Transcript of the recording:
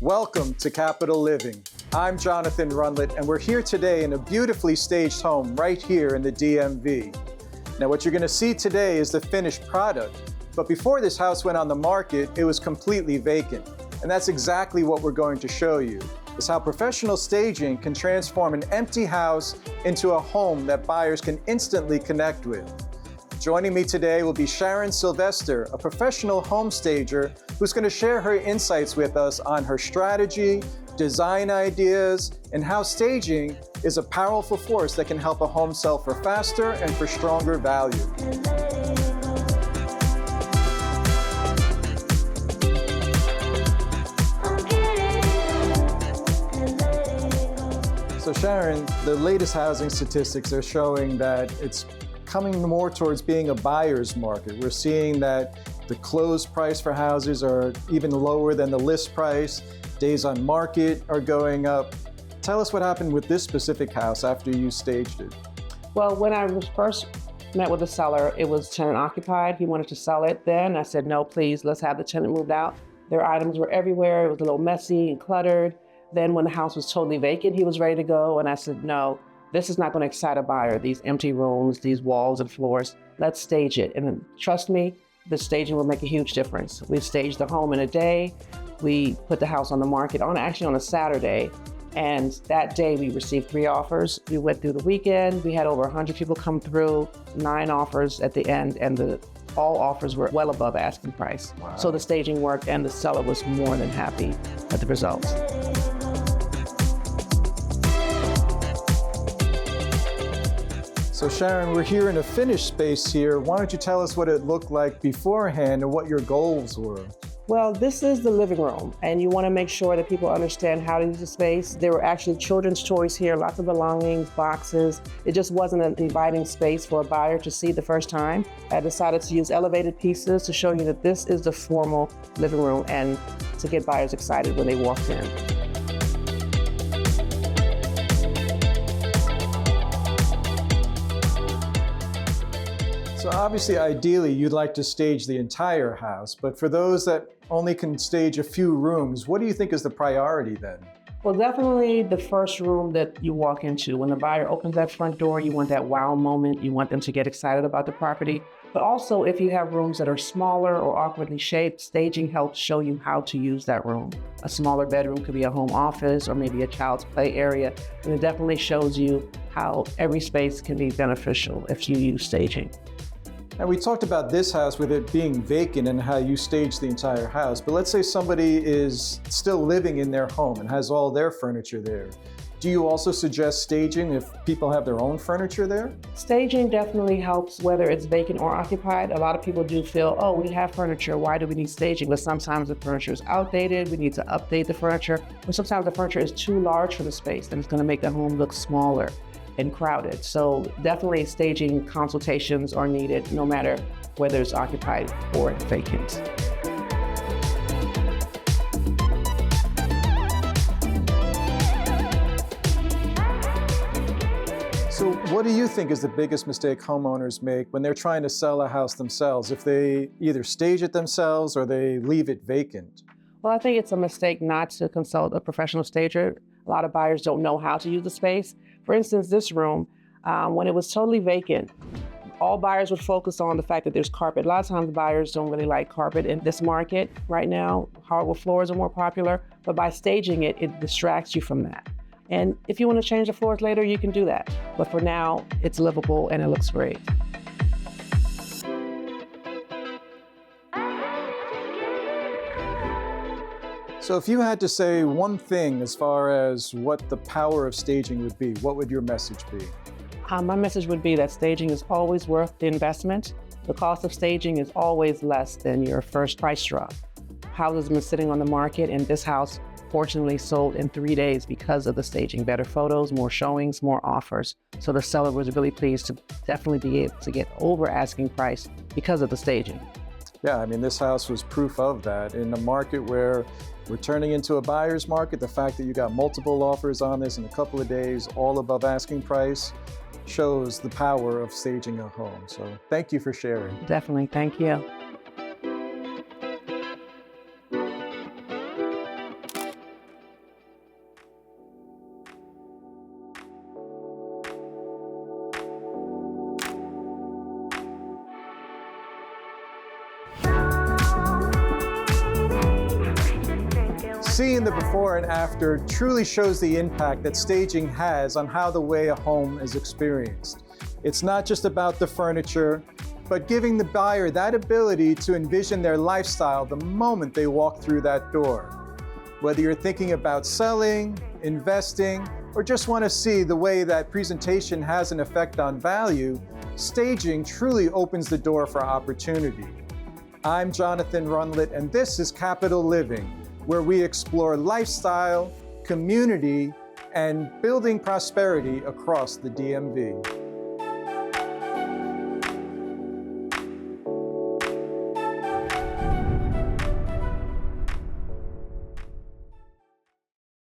Welcome to Capital Living. I'm Jonathan Runlet, and we're here today in a beautifully staged home right here in the DMV. Now, what you're going to see today is the finished product, but before this house went on the market, it was completely vacant. And that's exactly what we're going to show you, is how professional staging can transform an empty house into a home that buyers can instantly connect with. Joining me today will be Sharon Sylvester, a professional home stager who's going to share her insights with us on her strategy, design ideas, and how staging is a powerful force that can help a home sell for faster and for stronger value. So Sharon, the latest housing statistics are showing that it's coming more towards being a buyer's market. We're seeing that the closed price for houses are even lower than the list price. Days on market are going up. Tell us what happened with this specific house after you staged it. Well, when I was first met with the seller, it was tenant occupied. He wanted to sell it then. I said, no, please, let's have the tenant moved out. Their items were everywhere. It was a little messy and cluttered. Then when the house was totally vacant, he was ready to go. And I said, no, this is not going to excite a buyer. These empty rooms, these walls and floors, let's stage it. And trust me, the staging will make a huge difference. We staged the home in a day. We put the house on the market actually on a Saturday. And that day we received 3 offers. We went through the weekend. We had over 100 people come through, 9 offers at the end, and all offers were well above asking price. Wow. So the staging worked and the seller was more than happy at the results. So Sharon, we're here in a finished space here. Why don't you tell us what it looked like beforehand and what your goals were? Well, this is the living room, and you want to make sure that people understand how to use the space. There were actually children's toys here, lots of belongings, boxes. It just wasn't an inviting space for a buyer to see the first time. I decided to use elevated pieces to show you that this is the formal living room and to get buyers excited when they walked in. So obviously, ideally, you'd like to stage the entire house, but for those that only can stage a few rooms, what do you think is the priority then? Well, definitely the first room that you walk into. When the buyer opens that front door, you want that wow moment. You want them to get excited about the property. But also, if you have rooms that are smaller or awkwardly shaped, staging helps show you how to use that room. A smaller bedroom could be a home office or maybe a child's play area. And it definitely shows you how every space can be beneficial if you use staging. And we talked about this house with it being vacant and how you staged the entire house, but let's say somebody is still living in their home and has all their furniture there. Do you also suggest staging if people have their own furniture there? Staging definitely helps whether it's vacant or occupied. A lot of people do feel, oh, we have furniture, why do we need staging? But sometimes the furniture is outdated, we need to update the furniture, or sometimes the furniture is too large for the space and it's going to make the home look smaller and crowded. So definitely staging consultations are needed no matter whether it's occupied or vacant. So what do you think is the biggest mistake homeowners make when they're trying to sell a house themselves, if they either stage it themselves or they leave it vacant? Well, I think it's a mistake not to consult a professional stager. A lot of buyers don't know how to use the space. For instance, this room, when it was totally vacant, all buyers would focus on the fact that there's carpet. A lot of times buyers don't really like carpet in this market right now. Hardwood floors are more popular, but by staging it, it distracts you from that. And if you want to change the floors later, you can do that. But for now, it's livable and it looks great. So if you had to say one thing as far as what the power of staging would be, what would your message be? My message would be that staging is always worth the investment. The cost of staging is always less than your first price drop. Houses have been sitting on the market, and this house fortunately sold in 3 days because of the staging. Better photos, more showings, more offers. So the seller was really pleased to definitely be able to get over asking price because of the staging. Yeah, I mean, this house was proof of that. In a market where we're turning into a buyer's market, the fact that you got multiple offers on this in a couple of days, all above asking price, shows the power of staging a home. So thank you for sharing. Definitely, thank you. Seeing the before and after truly shows the impact that staging has on how the way a home is experienced. It's not just about the furniture, but giving the buyer that ability to envision their lifestyle the moment they walk through that door. Whether you're thinking about selling, investing, or just want to see the way that presentation has an effect on value, staging truly opens the door for opportunity. I'm Jonathan Runlet, and this is Capital Living, where we explore lifestyle, community, and building prosperity across the DMV.